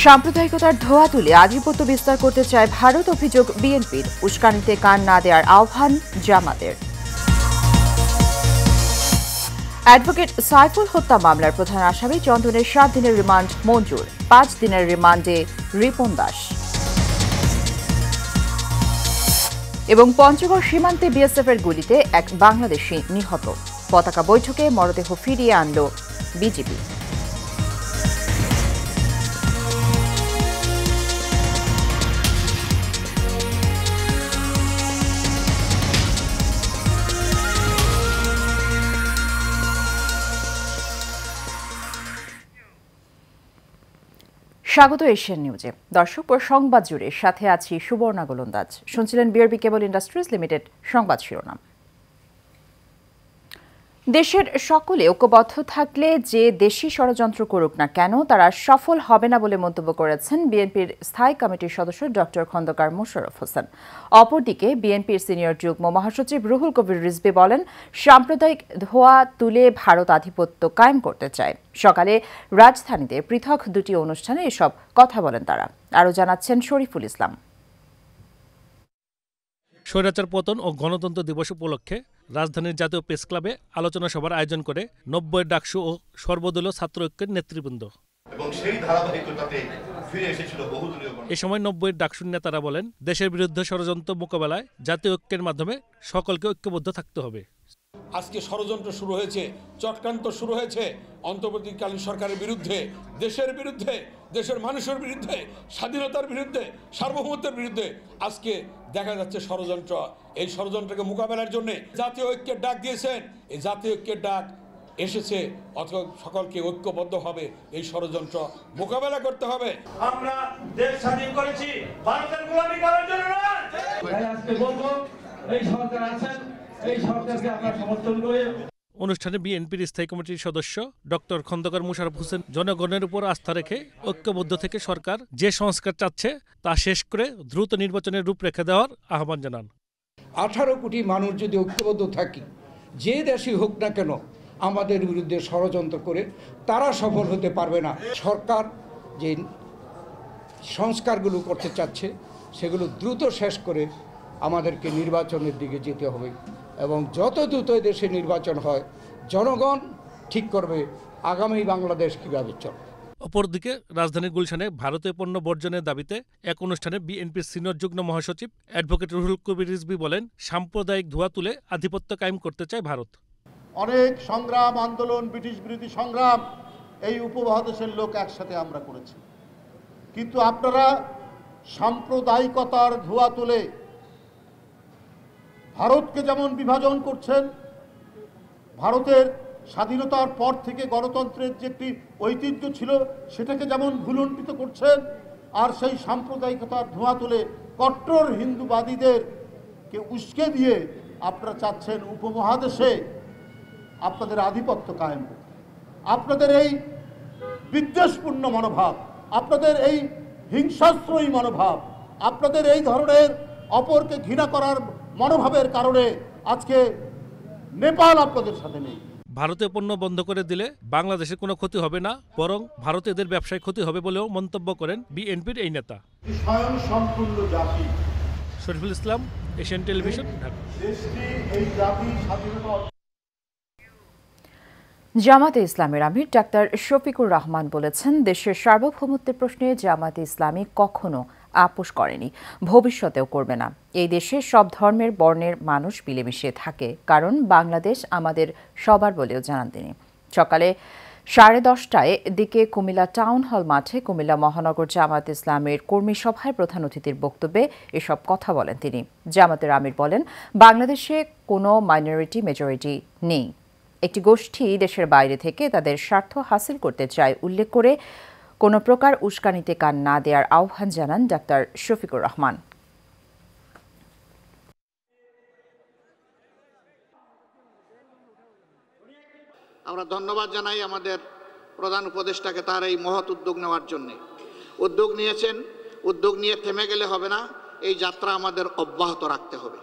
সাম্প্রদায়িকতার ধোঁয়া তুলে আধিপত্য বিস্তার করতে চায় ভারত, অভিযোগ বিএনপির। উস্কানিতে কান না দেওয়ার আহ্বান জামাতের। অ্যাডভোকেট সাইফুল হত্যা মামলার প্রধান আসামি চন্দনের 7 দিনের রিমান্ড মঞ্জুর, 5 দিনের রিমান্ডে রিপন দাস। এবং পঞ্চগড় সীমান্তে বিএসএফের গুলিতে এক বাংলাদেশি নিহত। পতাকা বৈঠকে মরদেহ ফিরিয়ে আনল বিজিবি। স্বাগত এশিয়ান নিউজে। দর্শক ও সংবাদ জুড়ে সাথে আছি সুবর্ণা গোলন্দাজ। শুনছিলেন বিআরবি কেবল ইন্ডাস্ট্রিজ লিমিটেড সংবাদ শিরোনাম। দেশের সকলে ঐক্যবদ্ধ থাকলে যে দেশি ষড়যন্ত্র করুক না কেন তারা সফল হবে না বলে মন্তব্য করেছেন বিএনপির স্থায়ী কমিটির সদস্য ডক্টর খন্দকার মোশাররফ হোসেন। অপরদিকে বিএনপির সিনিয়র যুগ্ম মহাসচিব রুহুল কবির রিজভী বলেন, সাম্প্রদায়িক ধোঁয়া তুলে ভারত আধিপত্য কায়েম করতে চায়। সকালে রাজধানীতে পৃথক দুটি অনুষ্ঠানে এসব কথা বলেন তারা। আরও জানাচ্ছেন শরীফুল ইসলাম। স্বৈরাচার পতন ও গণতন্ত্র দিবস উপলক্ষে রাজধানীর জাতীয় প্রেস ক্লাবে আলোচনা সভার আয়োজন করে 90 ডাকসু ও সর্বদলীয় ছাত্র ঐক্যের নেতৃবৃন্দ। এ সময় 90 ডাকসুর নেতারা বলেন, দেশের বিরুদ্ধে ষড়যন্ত্র মোকাবেলায় জাতীয় ঐক্যের মাধ্যমে সকলকে ঐক্যবদ্ধ থাকতে হবে। আজকে ষড়যন্ত্র শুরু হয়েছে, চক্রান্ত শুরু হয়েছে অন্তর্বর্তীকালীন সরকারের বিরুদ্ধে, দেশের বিরুদ্ধে, দেশের মানুষের বিরুদ্ধে, স্বাধীনতার বিরুদ্ধে, সার্বভৌমত্বের বিরুদ্ধে। আজকে দেখা যাচ্ছে ষড়যন্ত্র। এই ষড়যন্ত্রকে মোকাবেলার জন্য জাতীয় ঐক্যের ডাক দিয়েছেন। এই জাতীয় ঐক্যের ডাক এসেছে, অথবা সকলকে ঐক্যবদ্ধভাবে এই ষড়যন্ত্র মোকাবেলা করতে হবে। আমরা দেশ স্বাধীন করেছি ভারতের গোলামি করার জন্য না। আজকে বলবো, এই সরকার আছেন, এই সরকারকে আমরা সমর্থন করি। অনুষ্ঠানে বিএনপির স্থায়ী কমিটির সদস্য ডক্টর খন্দকার মোশাররফ হোসেন জনগণের উপর আস্থা রেখে ঐক্যবদ্ধ থেকে সরকার যে সংস্কার চাচ্ছে তা শেষ করে দ্রুত নির্বাচনের রূপরেখা দেওয়ার আহ্বান জানান। 18 কোটি মানুষ যদি ঐক্যবদ্ধ থাকি, যে দেশই হোক না কেন আমাদের বিরুদ্ধে ষড়যন্ত্র করে তারা সফল হতে পারবে না। সরকার যে সংস্কারগুলো করতে চাচ্ছে সেগুলো দ্রুত শেষ করে আমাদেরকে নির্বাচনের দিকে যেতে হবে, এবং যত দ্রুত দেশে নির্বাচন হয় জনগণ ঠিক করবে আগামী বাংলাদেশ কীভাবে চলবে। অপরদিকে রাজধানীর গুলশানে ভারতীয় পণ্য বর্জনের দাবিতে এক অনুষ্ঠানে বিএনপির সিনিয়র যুগ্ম মহাসচিব অ্যাডভোকেট রুহুল কবির রিজভী বলেন, সাম্প্রদায়িক ধোঁয়া তুলে আধিপত্য কায়েম করতে চায় ভারত। অনেক সংগ্রাম, আন্দোলন, ব্রিটিশ বিরোধী সংগ্রাম এই উপমহাদেশের লোক একসাথে আমরা করেছি, কিন্তু আপনারা সাম্প্রদায়িকতার ধোঁয়া তুলে ভারতকে যেমন বিভাজন করছেন, ভারতের স্বাধীনতার পর থেকে গণতন্ত্রের যে একটি ঐতিহ্য ছিল সেটাকে যেমন ভুলুণ্ঠিত করছেন, আর সেই সাম্প্রদায়িকতার ধোঁয়া তুলে কট্টর হিন্দুবাদীদেরকে উস্কে দিয়ে আপনারা চাচ্ছেন উপমহাদেশে আপনাদের আধিপত্য কায়েম করতে। আপনাদের এই বিদ্বেষপূর্ণ মনোভাব, আপনাদের এই হিংসাস্ত্রয়ী মনোভাব, আপনাদের এই ধরনের অপরকে ঘৃণা করার মনোভাবের কারণে আজকে নেপাল আপনাদের সাথে নেই। ভারতীয় পণ্য বন্ধ করে দিলে বাংলাদেশের কোনো ক্ষতি হবে না, বরং ভারতীয়দের ব্যবসায় ক্ষতি হবে বলেও মন্তব্য করেন বিএনপির এই নেতা। স্বয়ং সম্পূর্ণ জাতি। Shariful Islam, Asian television, Dhaka. এই জাতি স্বাধীনতা। জামাতে ইসলামের আমির ডাক্তার শফিকুর রহমান বলেছেন, দেশের সার্বভৌমত্বের প্রশ্নে জামাতে ইসলামী কখনো আপোষ করেনি, ভবিষ্যতেও করবে না। এই দেশে সব ধর্মের বর্ণের মানুষ মিলেমিশে থাকে, কারণ বাংলাদেশ আমাদের সবার বলেও জানান তিনি। সকালে 10:30টায় দিকে কুমিল্লা টাউন হল মাঠে কুমিল্লা মহানগর জামাত ইসলামের কর্মী সভায় প্রধান অতিথির বক্তব্যে এসব কথা বলেন তিনি। জামাতের আমির বলেন, বাংলাদেশে কোনো মাইনরিটি মেজরিটি নেই। একটি গোষ্ঠী দেশের বাইরে থেকে তাদের স্বার্থ হাসিল করতে চায় উল্লেখ করে কোনো প্রকার উস্কানিতে কান না দেওয়ার আহ্বান জানান ডাক্তার শফিকুর রহমান। আমরা ধন্যবাদ জানাই আমাদের প্রধান উপদেষ্টাকে তার এই মহৎ উদ্যোগ নেওয়ার জন্য। উদ্যোগ নিয়েছেন, উদ্যোগ নিয়ে থেমে গেলে হবে না, এই যাত্রা আমাদের অব্যাহত রাখতে হবে।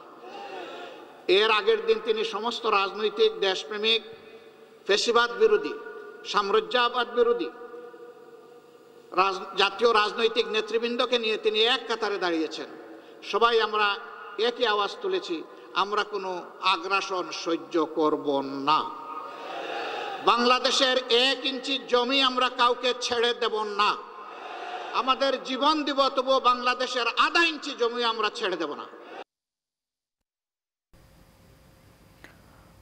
এর আগের দিন তিনি সমস্ত রাজনৈতিক, দেশপ্রেমিক, ফ্যাসিবাদ বিরোধী, সাম্রাজ্যবাদ বিরোধী জাতীয় রাজনৈতিক নেতৃবৃন্দকে নিয়ে তিনি এক কাতারে দাঁড়িয়েছেন। সবাই আমরা একই আওয়াজ তুলেছি, আমরা কোনো আগ্রাসন সহ্য করব না। বাংলাদেশের 1 ইঞ্চি জমি আমরা কাউকে ছেড়ে দেব না। আমাদের জীবন দিব, তবুও বাংলাদেশের আধা ইঞ্চি জমি আমরা ছেড়ে দেব না।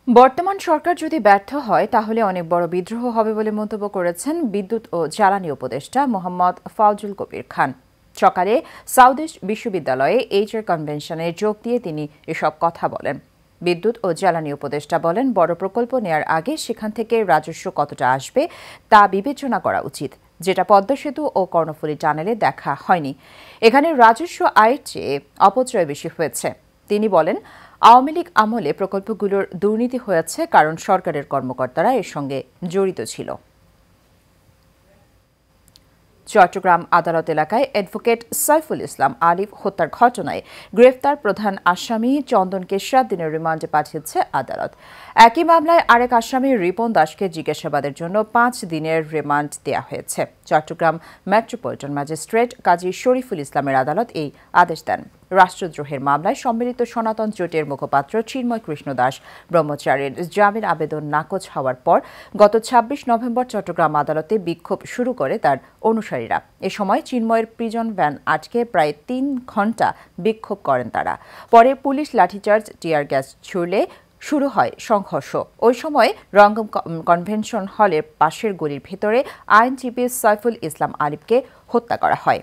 বর্তমান সরকার যদি ব্যর্থ হয় তাহলে অনেক বড় বিদ্রোহ হবে বলে মন্তব্য করেছেন বিদ্যুৎ ও জ্বালানি উপদেষ্টা মোহাম্মদ ফাউজুল কবির খান। সকালে সাউথ বিশ্ববিদ্যালয়ে এইচআর কনভেনশনে যোগ দিয়ে তিনি এসব কথা বলেন। বিদ্যুৎ ও জ্বালানি উপদেষ্টা বলেন, বড় প্রকল্প নেয়ার আগে সেখান থেকে রাজস্ব কতটা আসবে তা বিবেচনা করা উচিত, যেটা পদ্মা সেতু ও কর্ণফুলী টানেলে দেখা হয়নি। এখানে রাজস্ব আয়ের চেয়ে অপচয় বেশি হয়েছে। তিনি বলেন, আওয়ামী লীগ আমলে প্রকল্পগুলোর দুর্নীতি হয়েছে কারণ সরকারের কর্মকর্তারা এর সঙ্গে জড়িত ছিল। চট্টগ্রাম আদালত এলাকায় অ্যাডভোকেট সাইফুল ইসলাম আলিফ হত্যার ঘটনায় গ্রেফতার প্রধান আসামি চন্দনকে 7 দিনের রিমান্ডে পাঠিয়েছে আদালত। একই মামলায় আরেক আসামি রিপন দাসকে জিজ্ঞাসাবাদের জন্য 5 দিনের রিমান্ড দেওয়া হয়েছে। চট্টগ্রাম মেট্রোপলিটন ম্যাজিস্ট্রেট কাজী শরীফুল ইসলামের আদালত এই আদেশ দেন। রাষ্ট্রদ্রোহের মামলায় সম্মিলিত সনাতন জোটের মুখপাত্র চিন্ময় কৃষ্ণ দাস ব্রহ্মচারীর জামিন আবেদন নাকচ হওয়ার পর গত 26 নভেম্বর চট্টগ্রাম আদালতে বিক্ষোভ শুরু করে তার অনুসারীরা। এ সময় চিন্ময়ের প্রিজন ভ্যান আটকে প্রায় 3 ঘণ্টা বিক্ষোভ করেন তারা। পরে পুলিশ লাঠিচার্জ, টিয়ার গ্যাস ছুড়লে শুরু হয় সংঘর্ষ। ওই সময় রঙ্গম কনভেনশন হলের পাশের গলির ভেতরে আইনজীবী সাইফুল ইসলাম আলিফকে হত্যা করা হয়।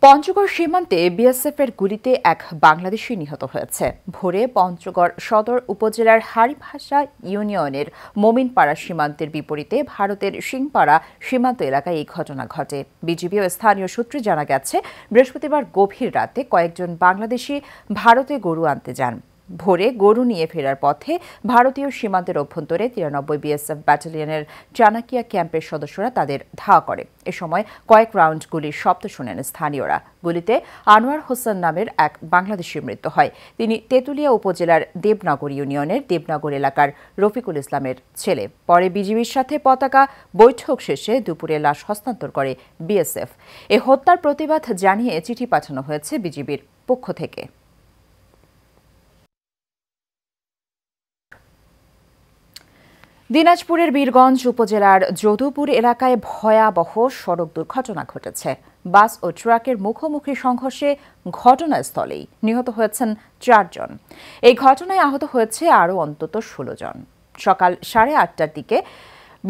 পঞ্চগড় সীমান্তে বিএসএফের গুলিতে এক বাংলাদেশি নিহত হয়েছে। ভোরে পঞ্চগড় সদর উপজেলার হাড়িভাষা ইউনিয়নের মোমিনপাড়া সীমান্তের বিপরীতে ভারতের সিংপাড়া সীমান্ত এলাকায় এই ঘটনা ঘটে। বিজিবি ও স্থানীয় সূত্রে জানা গেছে, বৃহস্পতিবার গভীর রাতে কয়েকজন বাংলাদেশি ভারতে গরু আনতে যান। ভোরে গরু নিয়ে ফেরার পথে ভারতীয় সীমান্তের অভ্যন্তরে 93 বিএসএফ ব্যাটালিয়নের চানাকিয়া ক্যাম্পের সদস্যরা তাদের ধাওয়া করে। এ সময় কয়েক রাউন্ড গুলির শব্দ শোনেন স্থানীয়রা। গুলিতে আনোয়ার হোসেন নামের এক বাংলাদেশির মৃত্যু হয়। তিনি তেঁতুলিয়া উপজেলার দেবনগর ইউনিয়নের দেবনগর এলাকার রফিকুল ইসলামের ছেলে। পরে বিজিবির সাথে পতাকা বৈঠক শেষে দুপুরে লাশ হস্তান্তর করে বিএসএফ। এ হত্যার প্রতিবাদ জানিয়ে চিঠি পাঠানো হয়েছে বিজিবির পক্ষ থেকে। দিনাজপুরের বীরগঞ্জ উপজেলার যদুপুর এলাকায় ভয়াবহ সড়ক দুর্ঘটনা ঘটেছে। বাস ও ট্রাকের মুখোমুখি সংঘর্ষে ঘটনাস্থলেই নিহত হয়েছেন 4 জন। এই ঘটনায় আহত হয়েছে আরও অন্তত 16 জন। সকাল 8:30টার দিকে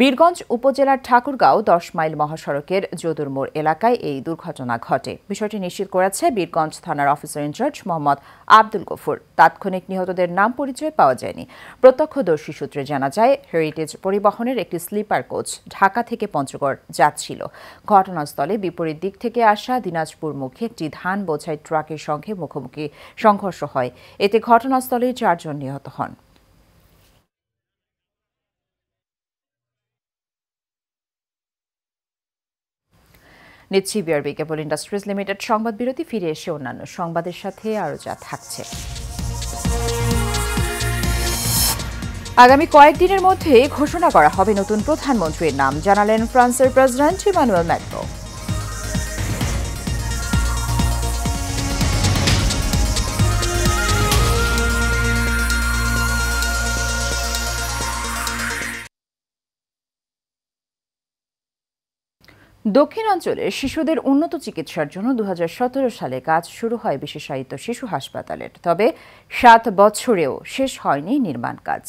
বীরগঞ্জ উপজেলার ঠাকুরগাঁও 10 মাইল মহাসড়কের যদুর মোড় এলাকায় এই দুর্ঘটনা ঘটে। বিষয়টি নিশ্চিত করেছে বীরগঞ্জ থানার অফিসার ইনচার্জ মোহাম্মদ আব্দুল গফুর। তাৎক্ষণিক নিহতদের নাম পরিচয় পাওয়া যায়নি। প্রত্যক্ষদর্শী সূত্রে জানা যায়, হেরিটেজ পরিবহনের একটি স্লিপার কোচ ঢাকা থেকে পঞ্চগড় যাচ্ছিল। ঘটনাস্থলে বিপরীত দিক থেকে আসা দিনাজপুরমুখী একটি ধান বোঝাই ট্রাকের সঙ্গে মুখোমুখি সংঘর্ষ হয়। এতে ঘটনাস্থলে 4 জন নিহত হন। নিচ্ছি বিআরবি কেবল ইন্ডাস্ট্রিজ লিমিটেড সংবাদ বিরতি। ফিরে এসে অন্যান্য সংবাদের সাথে আরও যা থাকছে। আগামী কয়েকদিনের মধ্যে ঘোষণা করা হবে নতুন প্রধানমন্ত্রীর নাম, জানালেন ফ্রান্সের প্রেসিডেন্ট ইমানুয়েল ম্যাক্রো। দক্ষিণাঞ্চলের শিশুদের উন্নত চিকিৎসার জন্য 2017 সালে কাজ শুরু হয় বিশেষায়িত শিশু হাসপাতালের। তবে 7 বছরেও শেষ হয়নি নির্মাণ কাজ।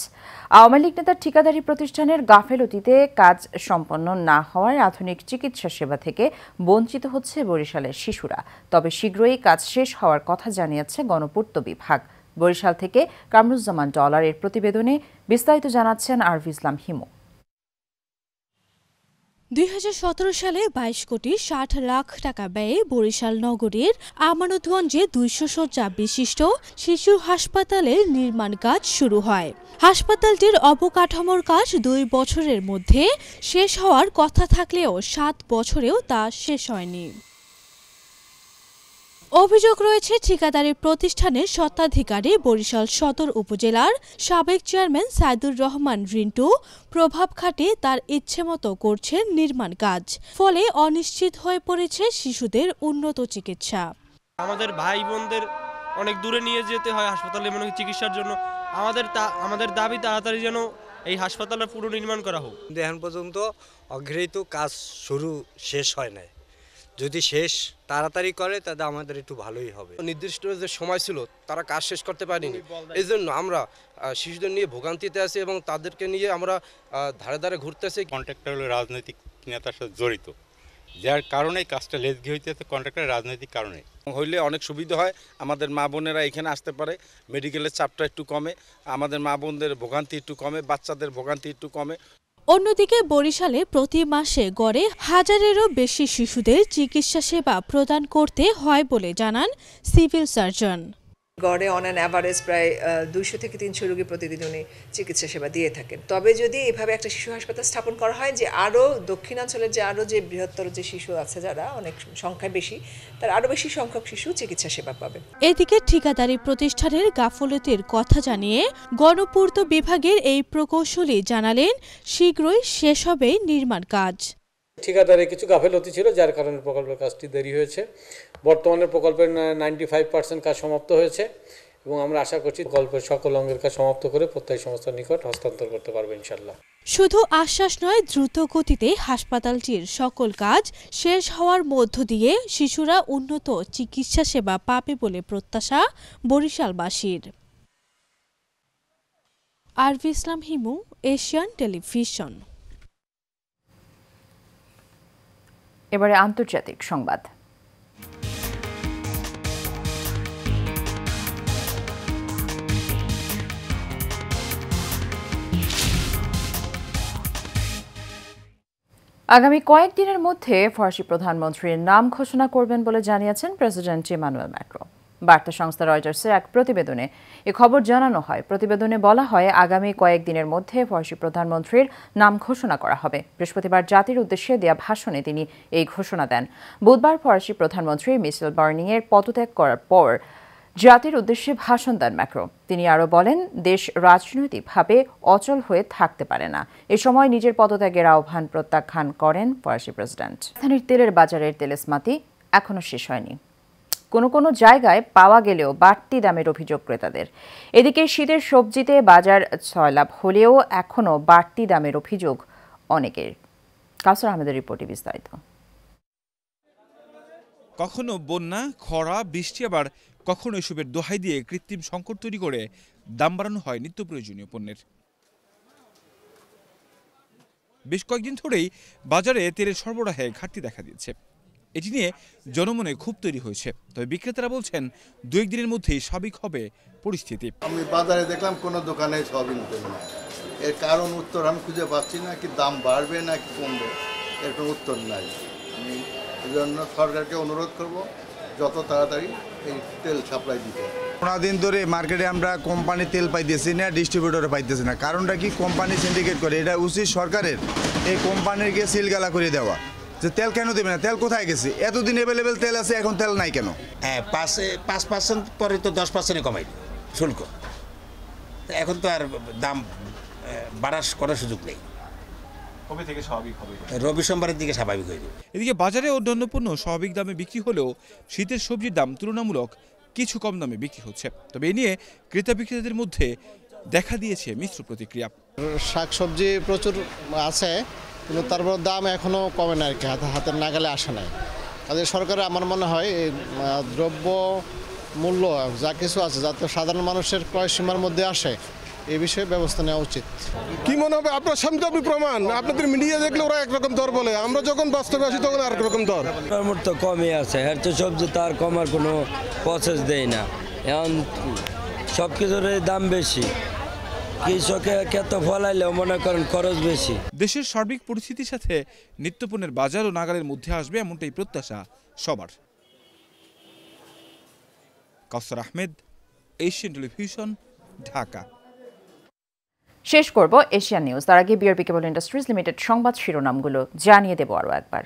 আওয়ামী লীগ নেতার ঠিকাদারি প্রতিষ্ঠানের গাফেলতিতে কাজ সম্পন্ন না হওয়ায় আধুনিক চিকিৎসা সেবা থেকে বঞ্চিত হচ্ছে বরিশালের শিশুরা। তবে শীঘ্রই কাজ শেষ হওয়ার কথা জানিয়েছে গণপূর্ত বিভাগ। বরিশাল থেকে কামরুজ্জামান ডলারের প্রতিবেদনে বিস্তারিত জানাচ্ছেন আরভি ইসলাম হিমু। 2017 সালে 22 কোটি 60 লাখ টাকা ব্যয়ে বরিশাল নগরীর আমানতগঞ্জে 200 শয্যা বিশিষ্ট শিশু হাসপাতালের নির্মাণ কাজ শুরু হয়। হাসপাতালটির অবকাঠামোর কাজ 2 বছরের মধ্যে শেষ হওয়ার কথা থাকলেও 7 বছরেও তা শেষ হয়নি। অভিযোগ রয়েছে ঠিকাদারি প্রতিষ্ঠানের স্বত্বাধিকারী বরিশাল সদর উপজেলার সাবেক চেয়ারম্যান সাইদুর রহমান রিন্টু প্রভাব খাটিয়ে তার ইচ্ছেমতো করছেন নির্মাণ কাজ, ফলে অনিশ্চিত হয়ে পড়েছে শিশুদের উন্নত চিকিৎসা। আমাদের ভাই বোনদের অনেক দূরে নিয়ে যেতে হয় হাসপাতালে মনে চিকিৎসার জন্য। আমাদের দাবি তাড়াতাড়ি যেন এই হাসপাতালের পুনর্নির্মাণ করা হোক। এখন পর্যন্ত অগৃহীত কাজ শেষ হয় নাই, যদি শেষ তাড়াতাড়ি করে তাহলে আমাদের একটু ভালোই হবে। নির্দিষ্ট যে সময় ছিল তারা কাজ শেষ করতে পারেনি, এই জন্য আমরা শিশুদের নিয়ে ভোগান্তিতে আছি এবং তাদেরকে নিয়ে আমরা ধারে ধারে ঘুরতেছি। কন্ট্রাক্টর হলো রাজনৈতিক নেতার সাথে জড়িত, যার কারণে কাজটা লেজগি হইতেছে কন্ট্রাক্টরের রাজনৈতিক কারণে। হইলে অনেক সুবিধা হয়, আমাদের মা বোনেরা এখানে আসতে পারে, মেডিকেলের চাপটা একটু কমে, আমাদের মা বোনদের ভোগান্তি একটু কমে, বাচ্চাদের ভোগান্তি একটু কমে। অন্যদিকে বরিশালে প্রতি মাসে গড়ে 1000-এরও বেশি শিশুদের চিকিৎসা সেবা প্রদান করতে হয় বলে জানান সিভিল সার্জন। গড়ে অন অ্যান অ্যাভারেজ প্রায় 200 থেকে 300 রোগী প্রতিদিন উনি চিকিৎসা সেবা দিয়ে থাকেন। তবে যদি এভাবে একটা শিশু হাসপাতাল স্থাপন করা হয়, যে আরও দক্ষিণাঞ্চলের যে বৃহত্তর যে শিশু আছে যারা অনেক সংখ্যায় বেশি, তার আরও বেশি সংখ্যক শিশু চিকিৎসা সেবা পাবে। এদিকে ঠিকাদারি প্রতিষ্ঠানের গাফলতির কথা জানিয়ে গণপূর্ত বিভাগের এই প্রকৌশলী জানালেন শীঘ্রই শেষ হবে নির্মাণ কাজ। ঠিকাদারে কিছু গাফেলতি ছিল, যার কারণে প্রকল্পের কাজটি দেরি হয়েছে। বর্তমানে প্রকল্পের 95% কাজ সমাপ্ত হয়েছে এবং আমরা আশা করছি প্রকল্পের সকল অঙ্গের কাজ সমাপ্ত করে প্রত্যয় সংস্থার নিকট হস্তান্তর করতে পারবে ইনশাল্লাহ। শুধু আশ্বাস নয়, দ্রুত গতিতে হাসপাতালটির সকল কাজ শেষ হওয়ার মধ্য দিয়ে শিশুরা উন্নত চিকিৎসা সেবা পাবে বলে প্রত্যাশা বরিশালবাসীর। আরভি ইসলাম হিমু, এশিয়ান টেলিভিশন। এবারে আন্তর্জাতিক সংবাদ। আগামী কয়েকদিনের মধ্যে ফরাসি প্রধানমন্ত্রীর নাম ঘোষণা করবেন বলে জানিয়েছেন প্রেসিডেন্ট ইমানুয়েল ম্যাক্রো। বার্তা সংস্থা রয়টার্সের এক প্রতিবেদনে এ খবর জানানো হয়। প্রতিবেদনে বলা হয়, আগামী কয়েকদিনের মধ্যে ফরাসি প্রধানমন্ত্রীর নাম ঘোষণা করা হবে। বৃহস্পতিবার জাতির উদ্দেশ্যে দেয়া ভাষণে তিনি এই ঘোষণা দেন। বুধবার ফরাসি প্রধানমন্ত্রী মিশেল বার্নিয়ের পদত্যাগ করার পর জাতির উদ্দেশ্যে ভাষণ দেন ম্যাক্রো। তিনি আরও বলেন, দেশ রাজনৈতিকভাবে অচল হয়ে থাকতে পারে না। এ সময় নিজের পদত্যাগের আহ্বান প্রত্যাখ্যান করেন ফরাসি প্রেসিডেন্ট। রাজধানীর তেলের বাজারের তেলেসমাতি এখনও শেষ হয়নি। কোনো কোনো জায়গায় পাওয়া গেলেও বাড়তি দামের অভিযোগ ক্রেতাদের। এদিকে শীতের সবজিতে বাজার ছয়লাভ হলেও এখনও বাড়তি দামের অভিযোগ অনেকের। কাউসার আহমেদের রিপোর্টে বিস্তারিত। কখনো বন্যা, খরা, বৃষ্টি, আবার কখনো এসবের দোহাই দিয়ে কৃত্রিম সংকট তৈরি করে দাম বাড়ানো হয় নিত্য প্রয়োজনীয় পণ্যের। বেশ কয়েকদিন ধরেই বাজারে তেলের সরবরাহে ঘাটতি দেখা দিয়েছে। এটি নিয়ে জনমনে ক্ষোভ তৈরি হয়েছে। তবে বিক্রেতারা বলছেন, 2-1 দিনের মধ্যেই স্বাভাবিক হবে পরিস্থিতি। আমি বাজারে দেখলাম কোনো দোকানে সয়াবিন তেল না। এর কারণ উত্তর আমি খুঁজে পাচ্ছি না, কি দাম বাড়বে না কি কমবে, এর কোনো উত্তর নাই। আমি এই জন্য সরকারকে অনুরোধ করব যত তাড়াতাড়ি এই তেল সাপ্লাই দিতে। 15 দিন ধরে মার্কেটে আমরা কোম্পানি তেল পাইতেছি না, ডিস্ট্রিবিউটরে পাইতেছি না। কারণটা কি, কোম্পানি সিন্ডিকেট করে। এটা উচিত সরকারের এই কোম্পানিকে সিলগালা করে দেওয়া, যে তেল কেন দেবে না, তেল কোথায় গেছে? এতদিন অ্যাভেলেবেল তেল আছে, এখন তেল নাই কেন? হ্যাঁ, 5% পরে তো 10% কমাই শুল্ক। এখন তো আর দাম বাড়ার করার সুযোগ নেই। কবে থেকে স্বাভাবিক হবে? রবি সোমবারের দিকে স্বাভাবিক হয়ে যাবে। এদিকে বাজারে অন্যান্য পণ্য স্বাভাবিক দামে বিক্রি হলেও শীতের সবজির দাম তুলনামূলক কিছু কম দামে বিক্রি হচ্ছে। তবে এ নিয়ে ক্রেতা বিক্রেতাদের মধ্যে দেখা দিয়েছে মিশ্র প্রতিক্রিয়া। শাকসবজি প্রচুর আছে, কিন্তু তারপর দাম এখনও কমে না আর কি, হাতের নাগালে আসে নাই। কাজে সরকারের আমার মনে হয় দ্রব্য মূল্য যা কিছু আছে যাতে সাধারণ মানুষের ক্রয় সীমার মধ্যে আসে, এই বিষয়ে ব্যবস্থা নেওয়া উচিত। কি মনে হবে আপনার সামনে আপনি প্রমাণ, আপনাদের মিডিয়া দেখলে ওরা একরকম দর বলে, আমরা যখন বাস্তবে আসি তখন আর রকম দর। তো কমই আছে, এর তো সবজি তার কমার কোনো প্রসেস দেয় না। এখন সব কিছুর দাম বেশি, কৃষকে ক্ষেত ফলাইলেও মনে করেন খরচ বেশি। দেশের সার্বিক পরিস্থিতির সাথে নিত্যপণ্যের বাজার ও নাগালের মধ্যে আসবে এমনটাই প্রত্যাশা সবার। কাউসার আহমেদ, এশিয়ান টেলিভিশন, ঢাকা। শেষ করব এশিয়ান নিউজ। তার আগে বিআরবি কেবল ইন্ডাস্ট্রিজ লিমিটেড সংবাদ শিরোনামগুলো জানিয়ে দেব আরও একবার।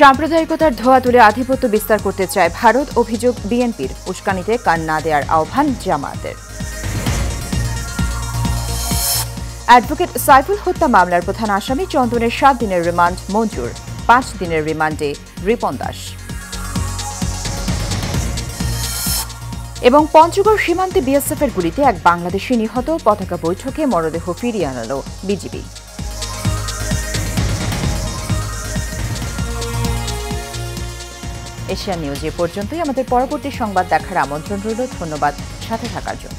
সাম্প্রদায়িকতার ধোঁয়া তুলে আধিপত্য বিস্তার করতে চায় ভারত, অভিযোগ বিএনপির। উস্কানিতে কান না দেওয়ার আহ্বান জামায়াতের। অ্যাডভোকেট সাইফুল হত্যা মামলার প্রধান আসামি চন্দনের 7 দিনের রিমান্ড মঞ্জুর, 5 দিনের রিমান্ডে রিপন দাস। এবং পঞ্চগড় সীমান্তে বিএসএফের গুলিতে এক বাংলাদেশি নিহত, পতাকা বৈঠকে মরদেহ ফিরিয়ে আনল বিজিবি। এশিয়া নিউজ এ পর্যন্তই। আমাদের পরবর্তী সংবাদ দেখার আমন্ত্রণ রইল। ধন্যবাদ সাথে থাকার জন্য।